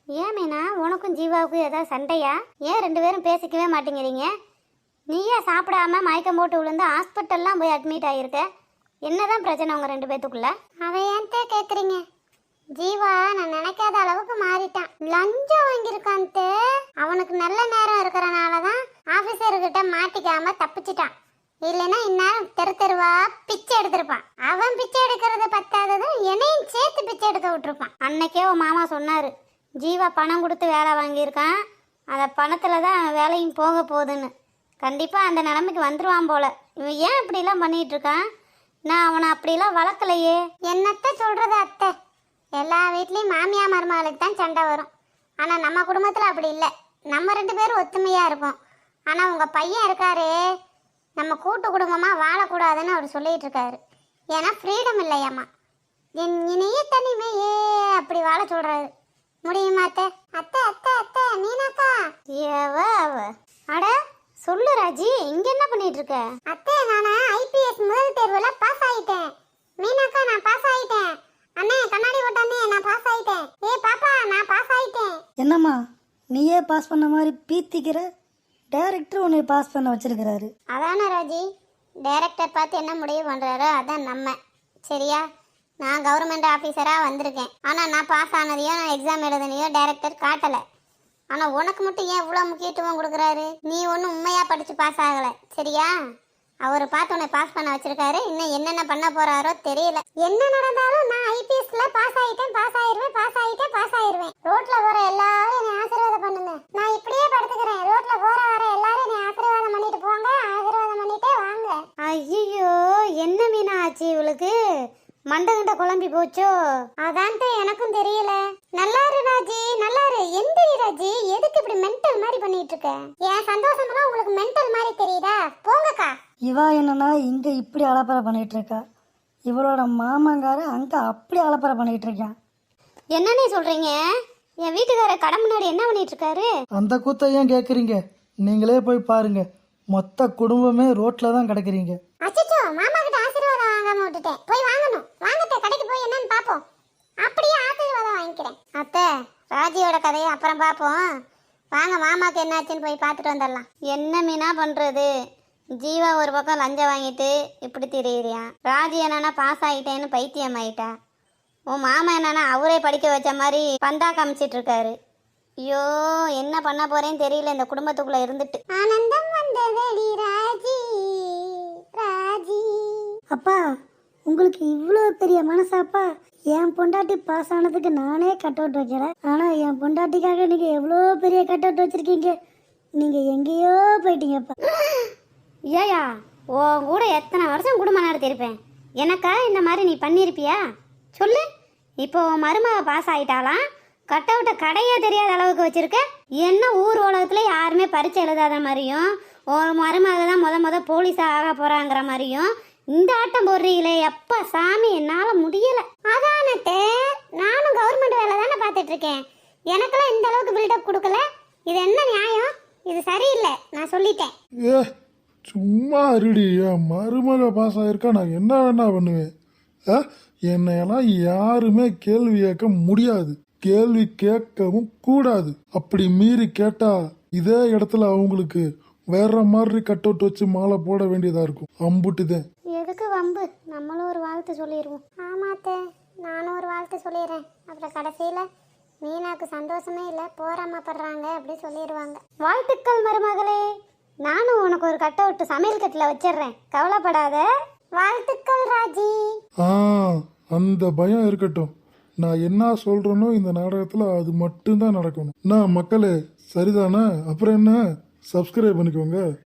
ஏன் மீனா, உனக்கும் ஜீவாவுக்கும் ஏதாவது சண்டையா? ஏன் ரெண்டு பேரும் பேசிக்கவே மாட்டேங்கிறீங்க? நீயே சாப்பிடாம மயக்கம் போட்டு விழுந்து ஹாஸ்பிட்டல்லாம் போய் அட்மிட் ஆகியிருக்க. என்னதான் பிரச்சனை உங்க ரெண்டு பேத்துக்குள்ள? அவ ஏன்ட்டே கேட்குறீங்க? ஜீவா நான் நினைக்காத அளவுக்கு மாறிட்டான். லஞ்சம் வாங்கியிருக்கான்ட்டு. அவனுக்கு நல்ல நேரம் இருக்கிறனால தான் ஆஃபீஸர்கிட்ட மாட்டிக்காம தப்பிச்சிட்டான். இல்லைன்னா இந்நேரம் தெருவா பிச்சை எடுத்திருப்பான். அவன் பிச்சை எடுக்கிறது பத்தாதது என்னையும் சேர்த்து பிச்சை எடுக்க விட்டுருப்பான். அன்னைக்கே உன் மாமா சொன்னாரு, ஜீவா பணம் கொடுத்து வேலை வாங்கியிருக்கான், அந்த பணத்தில் தான் வேலையும் போக போகுதுன்னு. கண்டிப்பாக அந்த நிலைமைக்கு வந்துடுவான் போல. இவன் ஏன் இப்படிலாம் பண்ணிகிட்டு இருக்கான்? நான் அவனை அப்படிலாம் வளர்க்கலையே. என்னத்த சொல்கிறது அத்தை, எல்லா வீட்லேயும் மாமியா மருமகளுக்கு தான் சண்டை வரும். ஆனால் நம்ம குடும்பத்தில் அப்படி இல்லை. நம்ம ரெண்டு பேரும் ஒத்துமையாக இருப்போம். ஆனால் உங்கள் பையன் இருக்காரு, நம்ம கூட்டு குடும்பமாக வாழக்கூடாதுன்னு அவர் சொல்லிகிட்டு இருக்காரு. ஏன்னா ஃப்ரீடம் இல்லையாம்மா. என் இணைய தனிமையே அப்படி வாழ சொல்கிறாரு. முடியுமா அத்தை? அத்தை அத்தை அத்தை மீனாக்கா. அட சொல்லு ராஜி, இங்க என்ன பண்ணிட்டு இருக்க? அத்தை நான் ஐபிஎஸ் முதல் தேர்வுல பாஸ் ஆயிட்டேன். மீனாக்கா நான் பாஸ் ஆயிட்டேன். அண்ணே கண்ணாடி போட்டானே, நான் பாஸ் ஆயிட்டேன். பாப்பா நான் பாஸ் ஆயிட்டேன். என்னம்மா நீயே பாஸ் பண்ண மாதிரி பீத்திக்கிற? டைரக்டர் உன்னை பாஸ் பண்ண வச்சிருக்கிறாரு. அதானே ராஜி, டைரக்டர் பார்த்து என்ன முடிவு பண்றாரோ அதான் நம்ம. சரியா? நான் கவர்மெண்ட் ஆஃபீஸராக வந்திருக்கேன். ஆனால் நான் பாஸ் ஆனதையோ நான் எக்ஸாம் எழுதுனையோ டைரக்டர் காட்டலை. ஆனால் உனக்கு மட்டும் ஏன் இவ்வளோ முக்கியத்துவம் கொடுக்குறாரு? நீ ஒன்றும் உண்மையாக படித்து பாஸ் ஆகலை. சரியா? அவர் பார்த்து உன்னை பாஸ் பண்ண வச்சிருக்காரு. இன்னும் என்னென்ன பண்ண போறாரோ தெரியல. என்ன நடந்தாலும் நான் ஐபிஎஸ்ல பாஸ் ஆயிட்டேன், பாஸ் ஆயிருவேன், பாஸ் ஆயிட்டேன், பாஸ் ஆயிருவேன். ரோட்ல போற எல்லாரும் என்னை ஆசீர்வாதம் பண்ணுங்க. நான் இப்படியே படுத்துக்கிறேன். ரோட்ல போற வர எல்லாரும் என்னை ஆசீர்வாதம் பண்ணிட்டு போங்க, ஆசீர்வாதம் பண்ணிட்டே வாங்க. ஐயோ என்ன மீனா ஆச்சு இவளுக்கு? மண்டகண்ட குழம்பி போச்சோ? அதான்ட்டு எனக்கும் தெரியல. நல்லாரு ராஜி, நல்லாரு. எந்திரி ராஜி, எதுக்கு இப்படி மென்டல் மாதிரி பண்ணிட்டு இருக்க? என் சந்தோஷம்லாம் உங்களுக்கு மென்டல் மாதிரி தெரியுதா? போங்கக்கா. இவா என்னன்னா இங்க இப்படி அலப்பறை பண்ணிட்டு இருக்கா, இவளோட மாமங்கார அங்க அப்படி அலப்பறை பண்ணிட்டு இருக்கான். என்னன்னு சொல்றீங்க? என் வீட்டுக்கார கடை முன்னாடி என்ன பண்ணிட்டு இருக்காரு? அந்த கூத்த ஏன் கேக்குறீங்க? நீங்களே போய் பாருங்க. மொத்த குடும்பமே ரோட்ல தான் கிடக்குறீங்க. அச்சச்சோ, மாமா கிட்ட ஆசீர்வாதம் வாங்காம விட்டுட்டேன். போய் வாங்கணும். வாங்கத்த, கடைக்கு போய் என்னன்னு பாப்போம். அப்படியே ஆசீர்வாதம் வாங்கிக்கிறேன். அத்தை, ராஜியோட கதையை அப்புறம் பாப்போம். வாங்க, மாமாக்கு என்னாச்சுன்னு போய் பார்த்துட்டு வந்துடலாம். என்ன மீனா பண்றது? ஜீவா ஒரு பக்கம் லஞ்சம் வாங்கிட்டு இப்படி திரியிறியான். ராஜி என்னன்னா பாஸ் ஆகிட்டேன்னு பைத்தியம் ஆயிட்டா. உன் மாமா என்னன்னா அவரே படிக்க வச்ச மாதிரி பந்தா காமிச்சிட்டு இருக்காரு. ஐயோ என்ன பண்ண போறேன்னு தெரியல இந்த குடும்பத்துக்குள்ள இருந்துட்டு. ஆனந்தம் வந்ததடி ராஜி ராஜி. அப்பா உங்களுக்கு இவ்வளோ பெரிய மனசாப்பா? என் பொண்டாட்டி பாஸ் ஆனதுக்கு நானே கட் அவுட் வைக்கிறேன், ஆனா என் பொண்டாட்டிக்காக நீங்க எவ்வளோ பெரிய கட் அவுட் வச்சிருக்கீங்க. நீங்க எங்கேயோ போயிட்டீங்கப்பா. ஏயா, உன் கூட எத்தனை வருஷம் குடும்பம் நடத்திருப்பேன். எனக்கா இந்த மாதிரி நீ பண்ணியிருப்பியா சொல்லு? இப்போ உன் மருமக பாஸ் ஆகிட்டாலாம், கட் அவுட்டை கடையே தெரியாத அளவுக்கு வச்சிருக்க. என்ன ஊர் உலகத்துல யாருமே பரிச்சை எழுதாத மாதிரியும், ஒரு மருமக தான் முத போலீஸாக ஆக போறாங்கிற மாதிரியும் இந்த ஆட்டம் போடுறீங்களே. எப்பா சாமி, என்னால முடியல. அதானே, நானும் கவர்மெண்ட் வேலை தானே பார்த்துட்டு இருக்கேன். எனக்கெல்லாம் இந்த அளவுக்கு பில்டப் கொடுக்கல. இது என்ன நியாயம்? இது சரியில்லை, நான் சொல்லிட்டேன். ஏ சும்மா அருடி. என் மருமக பாஸ் ஆயிருக்கா, நான் என்ன வேணா பண்ணுவேன். என்னையெல்லாம் யாருமே கேள்வி கேட்க முடியாது, கேள்வி கேட்கவும் கூடாது. அப்படி மீறி கேட்டா இதே இடத்துல அவங்களுக்கு வேற மாதிரி கட் அவுட் வச்சு மாலை போட வேண்டியதா இருக்கும். அம்புட்டுதான். எதுக்கு வம்பு? நம்மளும் ஒரு வாழ்த்து சொல்லிடுவோம். ஆமாத்தே, நானும் ஒரு வாழ்த்து சொல்லிடுறேன். அப்புறம் கடைசியில மீனாக்கு சந்தோஷமே இல்லை, போராமப்படுறாங்க அப்படி சொல்லிடுவாங்க. வாழ்த்துக்கள் மருமகளே. நானும் உனக்கு ஒரு கட் அவுட் சமையல் கட்டில் வச்சிடுறேன், கவலைப்படாத. வாழ்த்துக்கள் ராஜி. அந்த பயம் இருக்கட்டும். நான் என்ன சொல்றேனோ இந்த நாடகத்துல அது மட்டும்தான் நடக்கணும். நான் மக்களே சரிதானே? அப்புறம் என்ன, சப்ஸ்கிரைப் பண்ணிக்கோங்க.